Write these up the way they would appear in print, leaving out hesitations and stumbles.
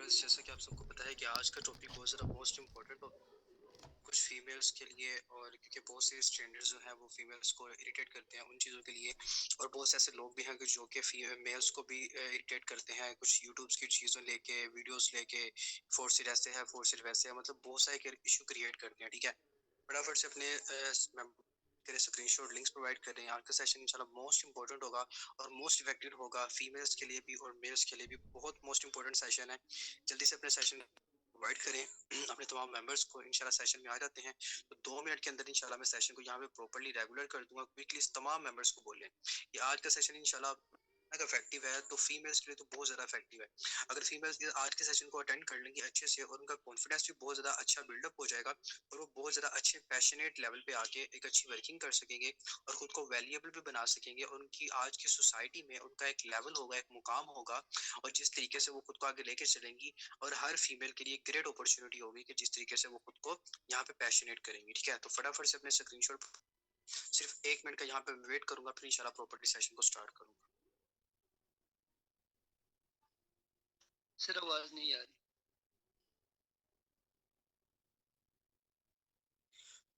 Viewers, जैसा कि आप सबको पता है कि आज का टॉपिक बहुत ज़्यादा मोस्ट इम्पोर्टेंट हो कुछ फीमेल्स के लिए। और क्योंकि बहुत से स्ट्रेंजर्स जो हैं वो फीमेल्स को इरिटेट करते हैं उन चीज़ों के लिए। और बहुत से ऐसे लोग भी हैं कि जो कि मेल्स को भी इरिटेट करते हैं कुछ यूट्यूब्स की चीज़ों लेके, वीडियोस लेके, फोर्स इट ऐसे है, फोर्स इट वैसे है, मतलब बहुत सारे इशू क्रिएट करते हैं। ठीक है, फटाफट से अपने तेरे स्क्रीनशॉट लिंक्स प्रोवाइड कर रहे हैं। आज का सेशन इंशाल्लाह मोस्ट इंपॉर्टेंट होगा और मोस्ट इफेक्टिव होगा फीमेल्स के लिए भी और मेल्स के लिए भी। बहुत मोस्ट इंपॉर्टेंट सेशन है, जल्दी से अपने सेशन प्रोवाइड करें अपने तमाम मेंबर्स को। इंशाल्लाह सेशन में आ जाते हैं तो 2 मिनट के अंदर इंशाल्लाह मैं सेशन को यहाँ पे प्रॉपर्ली रेगुलर कर दूंगा। क्विकली तमाम मेंबर्स को बोल लें कि आज का सेशन इंशाल्लाह अगर इफेक्टिव है तो फीमेल्स के लिए तो बहुत ज्यादा इफेक्टिव है। अगर फीमेल्स आज के सेशन को अटेंड कर लेंगी अच्छे से और उनका कॉन्फिडेंस भी बहुत ज्यादा अच्छा बिल्डअप हो जाएगा और वो बहुत ज्यादा अच्छे पैशनेट लेवल पे आके एक अच्छी वर्किंग कर सकेंगे और खुद को वैल्यूएबल भी बना सकेंगे। और उनकी आज की सोसाइटी में उनका एक लेवल होगा, एक मुकाम होगा। और जिस तरीके से वो खुद को आगे लेके चलेंगी और हर फीमेल के लिए ग्रेट अपॉर्चुनिटी होगी कि जिस तरीके से वो खुद को यहाँ पे पैशनेट करेंगी। ठीक है, तो फटाफट से अपने स्क्रीनशॉट, सिर्फ 1 मिनट का यहाँ पे वेट करूंगा, फिर इंशाल्लाह प्रॉपर्टी सेशन को स्टार्ट करूंगा। सर आवाज नहीं आ रही।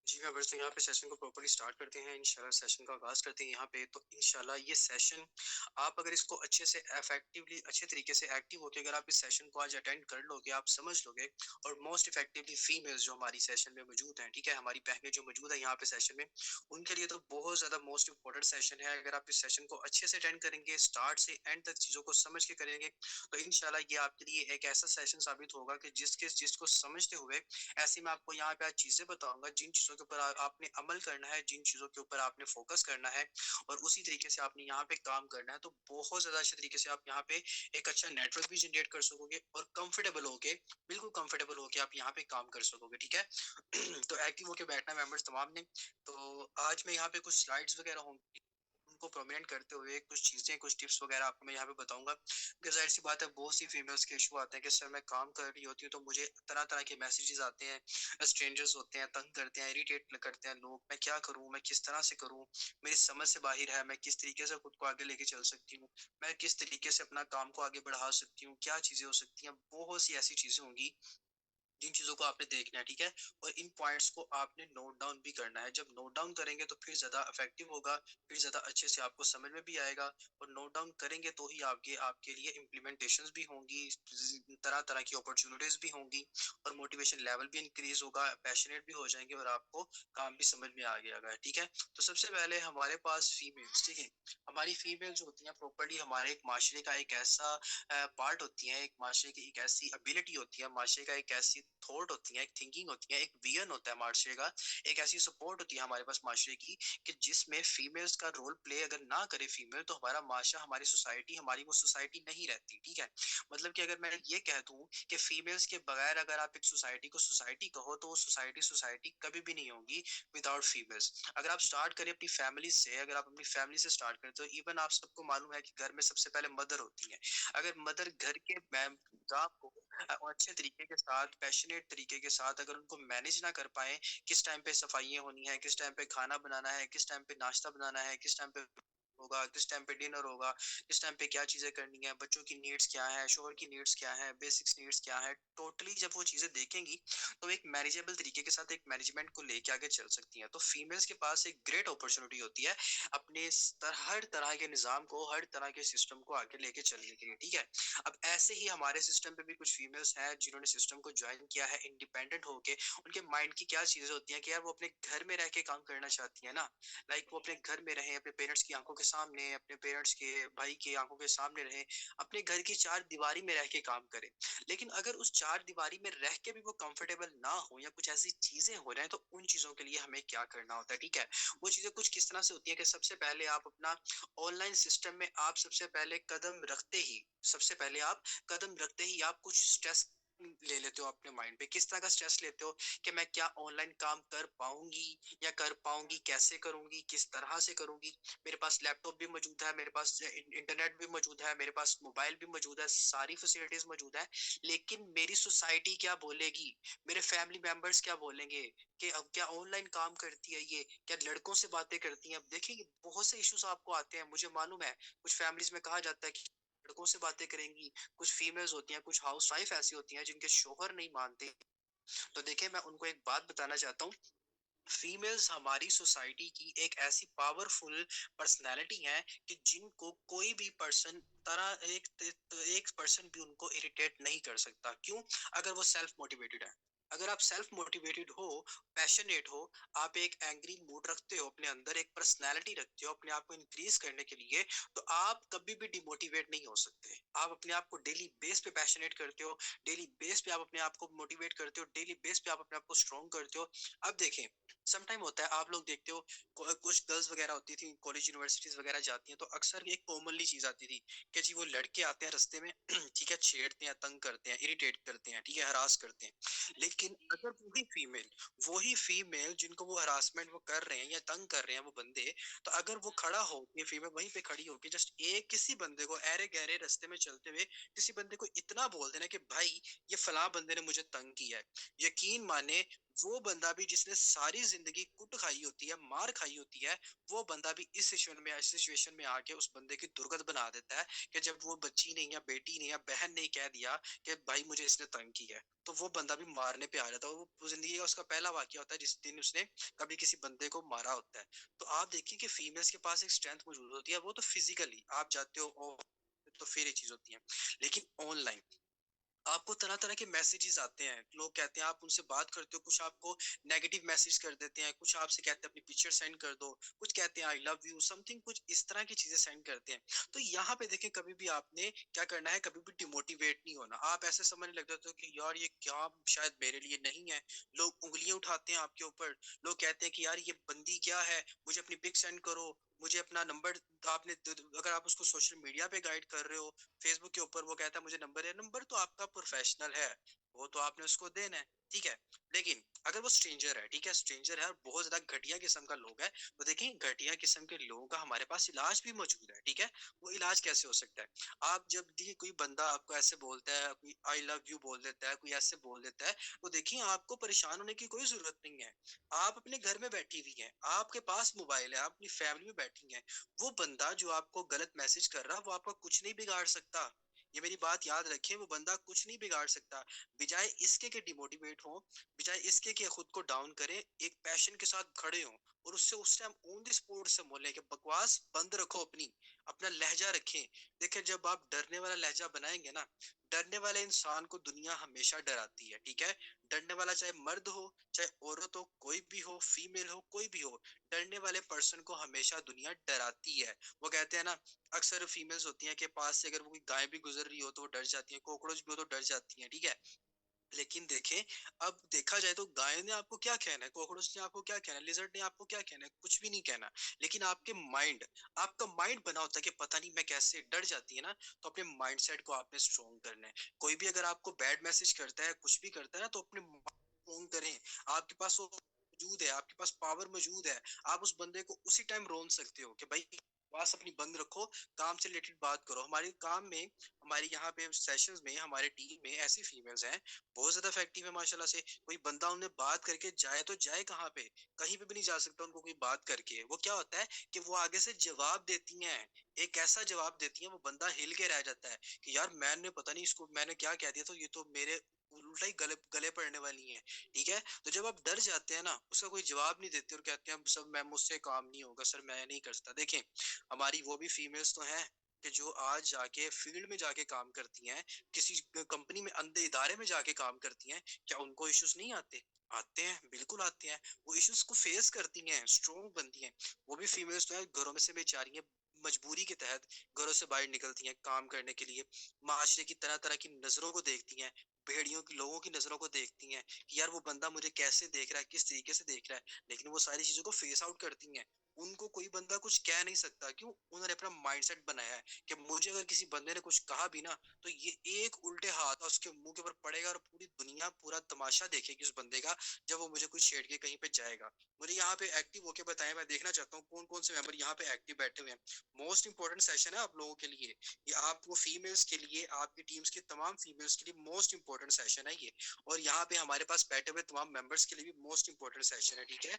जी मैं बस यहाँ पे सेशन को प्रॉपर्ली स्टार्ट करते हैं, इंशाल्लाह सेशन का आगाज करते हैं यहाँ पे। तो इंशाल्लाह ये सेशन आप अगर इसको अच्छे से इफेक्टिवली अच्छे तरीके से एक्टिव होकर अगर आप इस सेशन को आज अटेंड कर लोगे, आप समझ लोगे और मोस्ट इफेक्टिवली फीमेल्स जो हमारी सेशन में मौजूद हैं, ठीक है, हमारी बहनें जो मौजूद है यहाँ पे सेशन में, उनके लिए तो बहुत ज्यादा मोस्ट इंपॉर्टेंट सेशन है। अगर आप इस सेशन को अच्छे से अटेंड करेंगे, स्टार्ट से एंड तक चीजों को समझ के करेंगे, तो इंशाल्लाह ये आपके लिए एक ऐसा सेशन साबित होगा कि जिसको समझते हुए ऐसे मैं आपको यहाँ पे आज चीजें बताऊंगा जिन चीजों के ऊपर आपने अमल करना है, जिन चीजों के ऊपर आपने फोकस करना है और उसी तरीके से आपने यहाँ पे काम करना है। तो बहुत ज्यादा अच्छे तरीके से आप यहाँ पे एक अच्छा नेटवर्क भी जनरेट कर सकोगे और कंफर्टेबल होके, बिल्कुल कंफर्टेबल होके आप यहाँ पे काम कर सकोगे। ठीक है तो एक्टिव होके बैठना मेंबर्स तमाम ने। तो आज मैं यहाँ पे कुछ स्लाइड्स वगैरह होंगी, उनको प्रोमिनेंट करते हुए कुछ चीजें, कुछ टिप्स वगैरह आपको मैं यहाँ पे बताऊंगा। क्योंकि जाहिर सी बात है बहुत सी फीमेल्स के इशू आते हैं कि सर मैं काम कर रही होती हूँ तो मुझे तरह तरह के मैसेजेस आते हैं, स्ट्रेंजर्स होते हैं, तंग करते हैं, इरिटेट करते हैं लोग। मैं क्या करूँ, मैं किस तरह से करूँ, मेरी समझ से बाहर है, मैं किस तरीके से खुद को आगे लेके चल सकती हूँ, मैं किस तरीके से अपना काम को आगे बढ़ा सकती हूँ, क्या चीजें हो सकती हैं। बहुत सी ऐसी चीजें होंगी जिन चीजों को आपने देखना है। ठीक है, और इन पॉइंट्स को आपने नोट डाउन भी करना है। जब नोट डाउन करेंगे तो फिर ज्यादा इफेक्टिव होगा, फिर ज्यादा अच्छे से आपको समझ में भी आएगा। और नोट डाउन करेंगे तो ही आगे आपके लिए इम्प्लीमेंटेशंस भी होंगी, तरह तरह की अपॉर्चुनिटीज भी होंगी और मोटिवेशन लेवल भी इंक्रीज होगा, पैशनेट भी हो जाएंगे और आपको काम भी समझ में आ गया। ठीक है, तो सबसे पहले हमारे पास फीमेल्स, ठीक है, हमारी फीमेल जो होती हैं प्रॉपर्ली हमारे एक माशरे का एक ऐसा पार्ट होती है, एक माशरे की एक ऐसी एबिलिटी होती है, माशरे का एक ऐसी थॉट होती है, एक थिंकिंग होती है, एक विजन होता है माशरे का, एक ऐसी सपोर्ट होती है हमारे पास माशरे की कि जिसमें फीमेल्स का रोल प्ले अगर ना करे फीमेल तो हमारा माशरा, हमारी सोसाइटी, हमारी वो सोसाइटी नहीं रहती। ठीक है, मतलब कि अगर मैं ये कह दूं कि फीमेल्स के बगैर अगर आप एक सोसाइटी को सोसाइटी कहो तो वो सोसाइटी सोसाइटी कभी भी नहीं होगी विदाउट फीमेल्स। अगर आप स्टार्ट करें अपनी फैमिली से, अगर आप अपनी फैमिली से स्टार्ट करें तो इवन आप सबको मालूम है कि घर में सबसे पहले मदर होती है। अगर मदर घर के काम को अच्छे तरीके के साथ, पैशनेट तरीके के साथ अगर उनको मैनेज ना कर पाए, किस टाइम पे सफाइयाँ होनी है, किस टाइम पे खाना बनाना है, किस टाइम पे नाश्ता बनाना है, किस टाइम पे होगा, किस टाइम पे डिनर होगा, किस टाइम पे क्या चीजें करनी है, बच्चों की नीड्स क्या है, शोहर की नीड्स क्या है, बेसिक्स नीड्स क्या है, टोटली जब वो चीजें देखेंगी तो एक मैनेजेबल तरीके के साथ एक मैनेजमेंट को लेके आगे चल सकती हैं। तो फीमेल्स के पास एक ग्रेट अपॉर्चुनिटी होती है अपने हर तरह के निजाम को, हर तरह के सिस्टम को आगे लेके चलने के लिए। ठीक है, अब ऐसे ही हमारे सिस्टम पे भी कुछ फीमेल्स हैं जिन्होंने सिस्टम को ज्वाइन किया है इंडिपेंडेंट होके। उनके माइंड की क्या चीजें होती हैं कि यार वो अपने घर में रह के काम करना चाहती है ना, लाइक वो अपने घर में रहे, अपने पेरेंट्स की आंखों के सामने, अपने पेरेंट्स के भाई की आंखों के सामने रहे, अपने घर की चार दीवारी में रह के काम करे। लेकिन अगर उस चार दीवारी में रह के भी वो कंफर्टेबल ना हो या कुछ ऐसी चीजें हो रहे हैं तो उन चीजों के लिए हमें क्या करना होता है। ठीक है, वो चीजें कुछ किस तरह से होती है कि सबसे पहले आप अपना ऑनलाइन सिस्टम में आप सबसे पहले कदम रखते ही, सबसे पहले आप कदम रखते ही आप कुछ स्ट्रेस ले लेते हो अपने माइंड पे। किस तरह का स्ट्रेस लेते हो कि मैं क्या ऑनलाइन काम कर पाऊंगी या कर पाऊंगी, कैसे करूंगी, किस तरह से करूंगी। मेरे पास लैपटॉप भी मौजूद है, मेरे पास इंटरनेट भी मौजूद है, मेरे पास मोबाइल भी मौजूद है, सारी फैसिलिटीज मौजूद है, लेकिन मेरी सोसाइटी क्या बोलेगी, मेरे फैमिली मेंबर्स क्या बोलेंगे कि अब क्या ऑनलाइन काम करती है, ये क्या लड़कों से बातें करती हैं। अब देखिए बहुत से इश्यूज आपको आते हैं, मुझे मालूम है कुछ फैमिलीज में कहा जाता है कि लड़कों से बातें करेंगी, कुछ फीमेल्स होती हैं, कुछ हाउसवाइफ ऐसी होती हैं जिनके शोहर नहीं मानते। तो देखिए मैं उनको एक बात बताना चाहता हूँ, फीमेल्स हमारी सोसाइटी की एक ऐसी पावरफुल पर्सनालिटी है कि जिनको कोई भी पर्सन तरह एक पर्सन भी उनको इरिटेट नहीं कर सकता। क्यों? अगर वो सेल्फ मोटिवेटेड है। अगर आप सेल्फ मोटिवेटेड हो, पैशनेट हो, आप एक एंग्री मूड रखते हो अपने अंदर, एक पर्सनालिटी रखते हो अपने आप को इंक्रीज करने के लिए, तो आप कभी भी डिमोटिवेट नहीं हो सकते। आप अपने आप को डेली बेस पे पैशनेट करते हो, डेली बेस पे आप अपने आप को मोटिवेट करते हो, डेली बेस पे आप अपने आप को स्ट्रॉन्ग करते हो। अब देखें, समटाइम होता है, आप लोग देखते हो, कुछ गर्ल्स वगैरह होती थी, कॉलेज यूनिवर्सिटीज वगैरह जाती हैं, तो अक्सर एक कॉमनली चीज आती थी कि जी वो लड़के आते हैं रास्ते में ठीक है, छेड़ते हैं, तंग करते हैं, इरिटेट करते हैं, ठीक है, हरास करते हैं। लेकिन अगर वही फीमेल जिनको वो हरासमेंट वो कर रहे हैं या तंग कर रहे हैं वो बंदे, तो अगर वो खड़ा हो, ये फीमेल वहीं पे खड़ी होगी, जस्ट एक किसी बंदे को ऐरे गहरे रास्ते में चलते हुए किसी बंदे को इतना बोल देना कि भाई ये फलां बंदे ने मुझे तंग किया है, यकीन माने वो बंदा भी जिसने सारी जिंदगी कुट खाई होती है, मार खाई होती है, वो बंदा भी इस सिचुएशन में आके उस बंदे की दुर्गत बना देता है कि जब वो बच्ची ने या बेटी ने या बहन ने कह दिया कि भाई मुझे इसने तंग किया है, तो वो बंदा भी मारने पे आ जाता है। वो जिंदगी का उसका पहला वाकया होता है जिस दिन उसने कभी किसी बंदे को मारा होता है। तो आप देखिए कि फीमेल्स के पास एक स्ट्रेंथ मौजूद होती है, वो तो फिजिकली आप जाते हो तो फिर ये चीज होती है। लेकिन ऑनलाइन आपको तरह तरह के मैसेजेस आते हैं, लोग कहते हैं, आप उनसे बात करते हो, कुछ आपको नेगेटिव मैसेज कर देते हैं, कुछ आपसे कहते हैं अपनी पिक्चर सेंड कर दो, कुछ कहते हैं आई लव यू समथिंग, कुछ इस तरह की चीजें सेंड करते हैं। तो यहाँ पे देखें, कभी भी आपने क्या करना है, कभी भी डिमोटिवेट नहीं होना। आप ऐसे समझने लग जाते हो कि यार ये क्या शायद मेरे लिए नहीं है, लोग उंगलियां उठाते हैं आपके ऊपर, लोग कहते हैं कि यार ये बंदी क्या है, मुझे अपनी पिक सेंड करो, मुझे अपना नंबर। आपने अगर आप उसको सोशल मीडिया पे गाइड कर रहे हो, फेसबुक के ऊपर, वो कहता है मुझे नंबर है, नंबर तो आपका प्रोफेशनल है, वो तो आपने उसको देना है, ठीक है। लेकिन अगर वो स्ट्रेंजर है, ठीक है, स्ट्रेंजर है और बहुत ज्यादा घटिया किस्म का लोग है, तो देखिए घटिया किस्म के लोगों का हमारे पास इलाज भी मौजूद है, ठीक है। वो इलाज कैसे हो सकता है? आप जब देखिए कोई बंदा आपको ऐसे बोलता है, कोई आई लव यू बोल देता है, कोई ऐसे बोल देता है, तो देखिए आपको परेशान होने की कोई जरूरत नहीं है। आप अपने घर में बैठी हुई हैं, आपके पास मोबाइल है, आप अपनी फैमिली में बैठी हैं, वो बंदा जो आपको गलत मैसेज कर रहा है वो आपका कुछ नहीं बिगाड़ सकता। ये मेरी बात याद रखें, वो बंदा कुछ नहीं बिगाड़ सकता। बजाय इसके के डिमोटिवेट हो, बजाय इसके के खुद को डाउन करें, एक पैशन के साथ खड़े हो और उससे उस टाइम ऑन द स्पॉट से बोले कि बकवास बंद रखो, अपना लहजा रखें। देखिए जब आप डरने वाला लहजा बनाएंगे ना, डरने वाले इंसान को दुनिया हमेशा डराती है, ठीक है। डरने वाला चाहे मर्द हो, चाहे औरत हो, कोई भी हो, फीमेल हो, कोई भी हो, डरने वाले पर्सन को हमेशा दुनिया डराती है। वो कहते हैं ना, अक्सर फीमेल्स होती हैं के पास से अगर वो कोई गाय भी गुजर रही हो तो वो डर जाती है, कॉकरोच भी हो तो डर जाती है, ठीक है। लेकिन देखें, अब देखा जाए तो गाय ने आपको क्या कहना है, कॉकरोच ने आपको क्या कहना है, लिजर्ड ने आपको क्या कहना है, कुछ भी नहीं कहना। लेकिन आपका माइंड बना होता है कि पता नहीं मैं कैसे, डर जाती है ना। तो अपने माइंडसेट को आपने स्ट्रोंग करना है। कोई भी अगर आपको बैड मैसेज करता है, कुछ भी करता है ना, तो अपने स्ट्रोंग करें। आपके पास वो मौजूद है, आपके पास पावर मौजूद है, आप उस बंदे को उसी टाइम रोन सकते हो कि भाई बस अपनी बंद रखो, काम से रिलेटेड बात करो। हमारे काम में, हमारे यहाँ पे सेशंस में, हमारे टीम में ऐसी फीमेल्स हैं बहुत ज्यादा इफेक्टिव है माशाल्लाह से। कोई बंदा उन्हें बात करके जाए तो जाए कहाँ पे, कहीं पे भी नहीं जा सकता उनको कोई बात करके। वो क्या होता है कि वो आगे से जवाब देती हैं, एक ऐसा जवाब देती हैं, वो बंदा हिल के रह जाता है कि यार मैंने पता नहीं इसको मैंने क्या कह दिया, तो ये तो मेरे उल्टा ही गले गले पड़ने वाली है, ठीक है। तो जब आप डर जाते हैं ना, उसका कोई जवाब नहीं देते और कहते हैं सब मैं मुझसे काम नहीं होगा सर, मैं नहीं कर सकता। देखें, हमारी वो भी फीमेल्स तो हैं कि जो आज जाके फील्ड में जाके काम करती हैं, किसी कंपनी में अंदर इदारे में जाके काम करती हैं, क्या उनको इश्यूज नहीं आते? आते हैं, बिल्कुल आते हैं। वो इश्यूज को फेस करती हैं, स्ट्रोंग बनती हैं। वो भी फीमेल्स तो हैं, घरों में से बेचारी हैं, मजबूरी के तहत घरों से बाहर निकलती हैं काम करने के लिए, माशरे की तरह तरह की नजरों को देखती हैं, भेड़ियों की, लोगों की नजरों को देखती हैं कि यार वो बंदा मुझे कैसे देख रहा है, किस तरीके से देख रहा है, लेकिन वो सारी चीजों को फेस आउट करती हैं। उनको कोई बंदा कुछ कह नहीं सकता, क्यों? उन्होंने अपना माइंडसेट बनाया है कि मुझे अगर किसी बंदे ने कुछ कहा भी ना, तो ये एक उल्टे हाथ उसके मुंह के ऊपर पड़ेगा और पूरी दुनिया पूरा तमाशा देखेगी उस बंदे का, जब वो मुझे कुछ छेड़ के कहीं पे जाएगा। मुझे यहाँ पे एक्टिव होके बताएं, मैं देखना चाहता हूँ कौन कौन से मेंबर यहाँ पे एक्टिव बैठे हुए हैं। मोस्ट इंपॉर्टेंट सेशन है आप लोगों के लिए, ये आपको फीमेल्स के लिए, आपकी टीम्स के तमाम फीमेल्स के लिए मोस्ट इंपॉर्टेंट सेशन है ये। और यहाँ पे हमारे पास बैठे हुए तमाम मेंबर्स के लिए भी मोस्ट इंपॉर्टेंट सेशन है, ठीक है।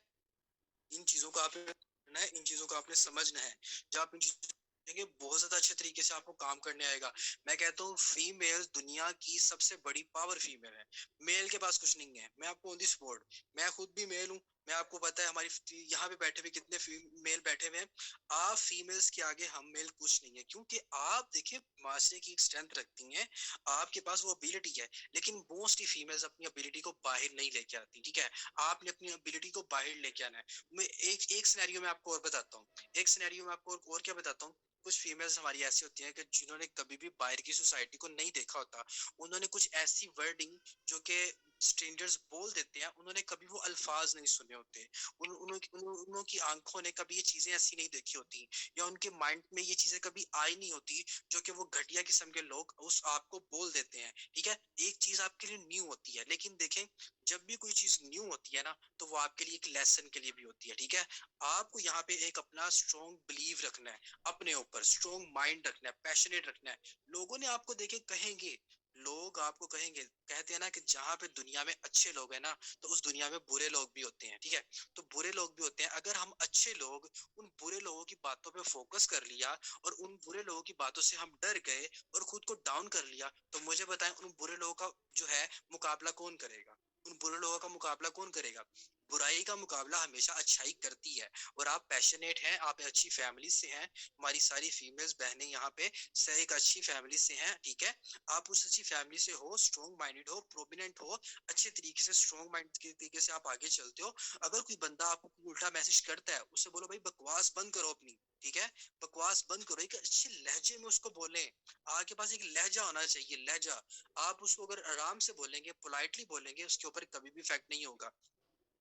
इन चीजों को आपने करना है, इन चीजों को आपने समझना है। जब आप इन चीजों देखिए बहुत ज्यादा अच्छे तरीके से आपको काम करने आएगा। मैं कहता हूँ फीमेल दुनिया की सबसे बड़ी पावर फीमेल है। मेल के पास कुछ नहीं है। मैं आपको ऑन दी स्पॉट, मैं खुद भी मेल हूँ। मैं आपको पता है हमारी यहाँ पे बैठे हुए कितने मेल बैठे हुए हैं। आप फीमेल्स के आगे हम मेल कुछ नहीं है, क्योंकि आप देखिए मासे की स्ट्रेंथ रखती हैं, आपके पास वो एबिलिटी है। लेकिन मोस्टली फीमेल्स अपनी एबिलिटी को बाहर नहीं लेके आती, ठीक है। आपने अपनी एबिलिटी को बाहर लेके आना है। मैं एक सिनेरियो में आपको और बताता हूँ। एक सिनेरियो में आपको और क्या बताता हूँ। कुछ फीमेल्स हमारी ऐसी होती हैं कि जिन्होंने कभी भी बाहर की सोसाइटी को नहीं देखा होता। उन्होंने कुछ ऐसी वर्डिंग जो कि स्ट्रेंजर्स बोल देते हैं, उन्होंने कभी वो अल्फाज नहीं सुने होते। उनकी आंखों ने कभी ये चीजें ऐसी नहीं देखी होती, या उनके माइंड में ये चीजें कभी आई नहीं होती, जो कि वो घटिया किस्म के लोग उस आपको बोल देते हैं, ठीक है। एक चीज आपके लिए न्यू होती है, लेकिन देखें जब भी कोई चीज न्यू होती है ना, तो वो आपके लिए एक लेसन के लिए भी होती है, ठीक है। आपको यहाँ पे एक अपना स्ट्रॉन्ग बिलीव रखना है, अपने ऊपर स्ट्रॉन्ग माइंड रखना है, पैशनेट रखना है। लोगों ने आपको देखे कहेंगे, लोग आपको कहेंगे, कहते हैं ना कि जहाँ पे दुनिया में अच्छे लोग हैं ना, तो उस दुनिया में बुरे लोग भी होते हैं, ठीक है। तो बुरे लोग भी होते हैं। अगर हम अच्छे लोग उन बुरे लोगों की बातों पे फोकस कर लिया, और उन बुरे लोगों की बातों से हम डर गए और खुद को डाउन कर लिया, तो मुझे बताएं उन बुरे लोगों का जो है मुकाबला कौन करेगा। उन बुरे लोगों का मुकाबला कौन करेगा। बुराई का मुकाबला हमेशा अच्छाई करती है। और आप पैशनेट हैं, आप अच्छी फैमिली से हैं। हमारी सारी फीमेल्स बहनें यहाँ पे से एक अच्छी फैमिली से हैं, ठीक है। आप उस अच्छी फैमिली से हो, स्ट्रॉन्ग माइंडेड हो, प्रोमिनेंट हो, अच्छे तरीके से स्ट्रॉन्ग माइंड के तरीके से आप आगे चलते हो। अगर कोई बंदा आपको उल्टा मैसेज करता है, उससे बोलो भाई बकवास बंद करो अपनी, ठीक है। बकवास बंद करो, एक अच्छे लहजे में उसको बोले। आपके पास एक लहजा होना चाहिए, लहजा। आप उसको अगर आराम से बोलेंगे, पोलाइटली बोलेंगे, उसके ऊपर कभी भी इफेक्ट नहीं होगा।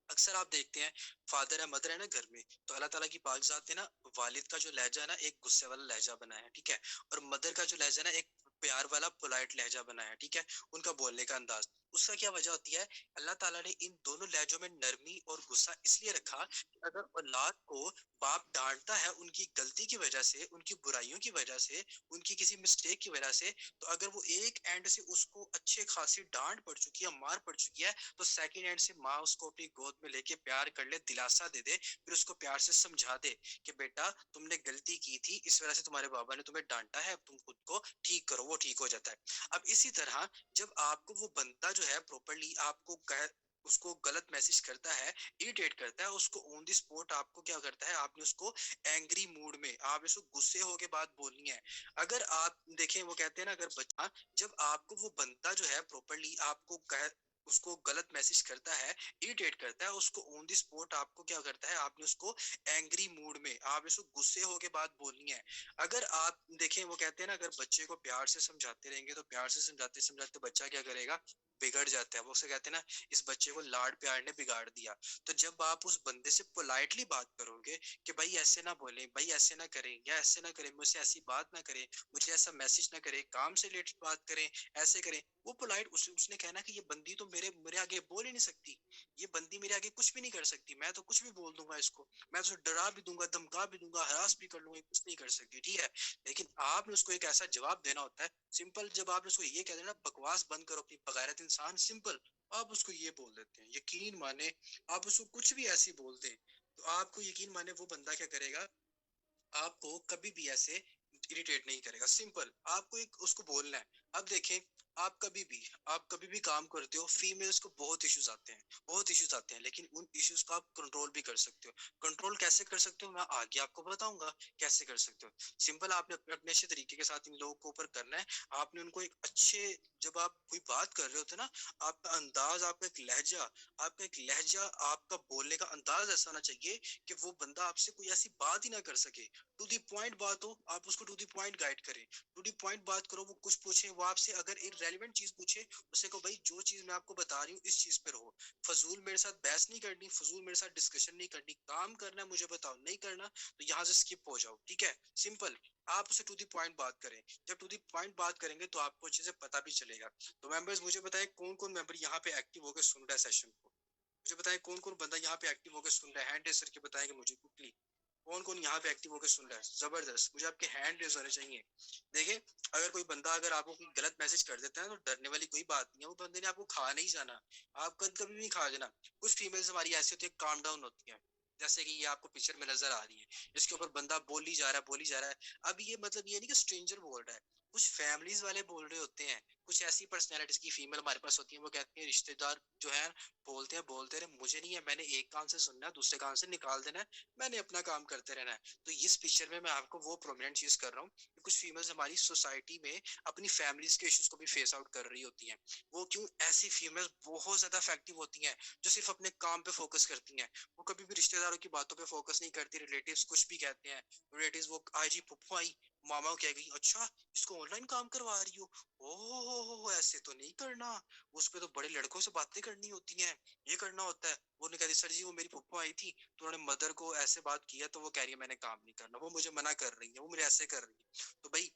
अक्सर आप देखते हैं फादर है मदर है ना घर में, तो अल्लाह ताला की पाक जात है ना, वालिद का जो लहजा है ना एक गुस्से वाला लहजा बनाया है, ठीक है। और मदर का जो लहजा है ना एक प्यार वाला पोलाइट लहजा बनाया है, ठीक है। उनका बोलने का अंदाज, उसका क्या वजह होती है। अल्लाह ताला ने इन दोनों लहजों में नरमी और गुस्सा इसलिए रखा कि अगर औलाद को बाप डांटता है उनकी गलती की वजह से, उनकी बुराइयों की वजह से, उनकी किसी मिस्टेक की वजह से, तो अगर वो एक एंड से उसको अच्छे खासी डांट पड़ चुकी है, मार पड़ चुकी है, तो सेकंड हैंड से माँ उसको अपनी गोद में लेके प्यार कर ले, दिलासा दे दे, फिर उसको प्यार से समझा दे कि बेटा तुमने गलती की थी, इस वजह से तुम्हारे बाबा ने तुम्हें डांटा है, अब तुम खुद को ठीक करो, वो ठीक हो जाता है। अब इसी तरह जब आपको वो बंदा जो है प्रॉपरली आपको कह उसको गलत मैसेज करता है, इरिटेट करता है, उसको ऑन द स्पॉट आपको क्या करता है, आपने उसको एंग्री मूड में, आप इसको गुस्से होके बात बोलनी है। अगर आप देखें, वो कहते हैं ना, अगर बच्चा, जब आपको वो बंदा जो है प्रॉपरली आपको कह उसको गलत मैसेज करता है, इरिटेट करता है, उसको ऑन द स्पॉट आपको क्या करता है, आपने उसको एंग्री मूड में, आप इसको गुस्से होके बात बोलनी है। अगर आप देखें, वो कहते हैं ना, अगर बच्चे को प्यार से समझाते रहेंगे, तो प्यार से समझाते समझाते बच्चा क्या करेगा, बिगड़ जाता है। वो उसे कहते हैं ना, इस बच्चे को लाड प्यार ने बिगाड़ दिया। तो जब आप उस बंदे से पोलाइटली बात करोगे कि भाई ऐसे ना बोले, भाई ऐसे ना करें, या ऐसे ना करें, मुझसे ऐसी बात ना करें, मुझे ऐसा मैसेज ना करें, काम से रिलेटेड बात करें, ऐसे करें, वो पोलाइट, उसने कहना कि ये बंदी तो मेरे मेरे आगे बोल ही नहीं सकती, ये बंदी मेरे आगे कुछ भी नहीं कर सकती, मैं तो कुछ भी बोल दूंगा इसको, मैं तो डरा भी दूंगा, धमका भी दूंगा, हरास भी कर लूंगा, कुछ नहीं कर सकती, ठीक है। लेकिन आपने उसको एक ऐसा जवाब देना होता है, सिंपल। जब आपने उसको ये कह देना बकवास बंद करो अपनी बगैरत इंसान, सिंपल, आप उसको ये बोल देते हैं, यकीन माने, आप उसको कुछ भी ऐसी बोल दें, तो आपको यकीन माने वो बंदा क्या करेगा, आपको कभी भी ऐसे इरिटेट नहीं करेगा, सिंपल। आपको एक उसको बोलना है। अब देखें, आप कभी भी काम करते हो, फीमेल्स को बहुत इश्यूज आते हैं, बहुत इश्यूज आते हैं, लेकिन उन इश्यूज को आप कंट्रोल भी कर सकते हो। कंट्रोल कैसे कर सकते हो, मैं आगे आपको बताऊंगा कैसे कर सकते हो। सिंपल, आपने अपने अच्छे तरीके के साथ इन लोगों को ऊपर करना है। आपने उनको एक अच्छे, जब आप कोई बात कर रहे होते ना, आपका अंदाज, आपका एक लहजा, आपका बोलने का अंदाज ऐसा होना चाहिए कि वो बंदा आपसे कोई ऐसी बात ही ना कर सके। टू दी पॉइंट बात हो, आप उसको टू दी पॉइंट गाइड करें, टू दी पॉइंट बात करो। वो कुछ पूछे, वो आपसे अगर इररेलेवेंट चीज पूछे, उसे कहो भाई जो चीज मैं आपको बता रही हूँ इस चीज पे रहो, फजूल मेरे साथ बहस नहीं करनी, फजूल मेरे साथ डिस्कशन नहीं करनी, काम करना है मुझे बताओ, नहीं करना तो यहाँ से स्किप हो जाओ, ठीक है, सिंपल। आप उसे टू दी पॉइंट बात करें। जब टू दी पॉइंट बात करेंगे तो आपको अच्छे से पता भी चलेगा। तो मेंबर्स मुझे बताएं कौन कौन मेंबर यहाँ पे एक्टिव होकर सुन रहा है सेशन को, मुझे बताएं कौन कौन बंदा यहाँ पे एक्टिव होकर सुन रहा है, हैंड रेज करके बताएंगे मुझे क्विकली। कौन कौन यहाँ पे एक्टिव होकर सुन रहा है, जबरदस्त, मुझे आपके हैंड रेज होने चाहिए। देखिए, अगर कोई बंदा अगर आपको कोई गलत मैसेज कर देता है, तो डरने वाली कोई बात नहीं है, वो बंदे ने आपको खा नहीं जाना, आप कभी कभी भी खा जाना। कुछ फीमेल्स हमारी ऐसी होती है, काम डाउन होती है, जैसे कि ये आपको पिक्चर में नजर आ रही है, इसके ऊपर बंदा बोली जा रहा है, बोली जा रहा है। अब ये मतलब ये नहीं कि स्ट्रेंजर बोल रहा है, कुछ फैमिलीज वाले बोल रहे होते हैं, कुछ ऐसी पर्सनैलिटीज की फीमेल हमारे पास होती है, वो कहती है रिश्तेदार जो है बोलते रहे, मुझे नहीं है, मैंने एक कान से सुनना है, दूसरे कान से निकाल देना है, मैंने अपना काम करते रहना है। तो इस पिक्चर में मैं आपको वो प्रोमिनेंट चीज कर रहा हूँ कि कुछ फीमेल्स हमारी सोसाइटी में अपनी फैमिलीज के इश्यूज को भी फेस आउट कर रही होती हैं। वो क्यों? ऐसी फीमेल बहुत ज्यादा इफेक्टिव होती हैं जो सिर्फ अपने काम पे फोकस करती हैं, वो कभी भी रिश्तेदारों की बातों पे फोकस नहीं करती। रिलेटिव्स कुछ भी कहते हैं, रिलेटिव्स वो आई जी पुप्पू आई, मामा को कह गई अच्छा इसको ऑनलाइन काम करवा रही हो, ओ ऐसे तो नहीं करना, उस पे तो बड़े लड़कों से बातें करनी होती हैं, ये करना होता है। वो ने कह दी सर जी वो मेरी पुप्पू आई थी तो उन्होंने मदर को ऐसे बात किया तो वो कह रही है मैंने काम नहीं करना, वो मुझे मना कर रही है, वो मुझे ऐसे कर रही है। तो भाई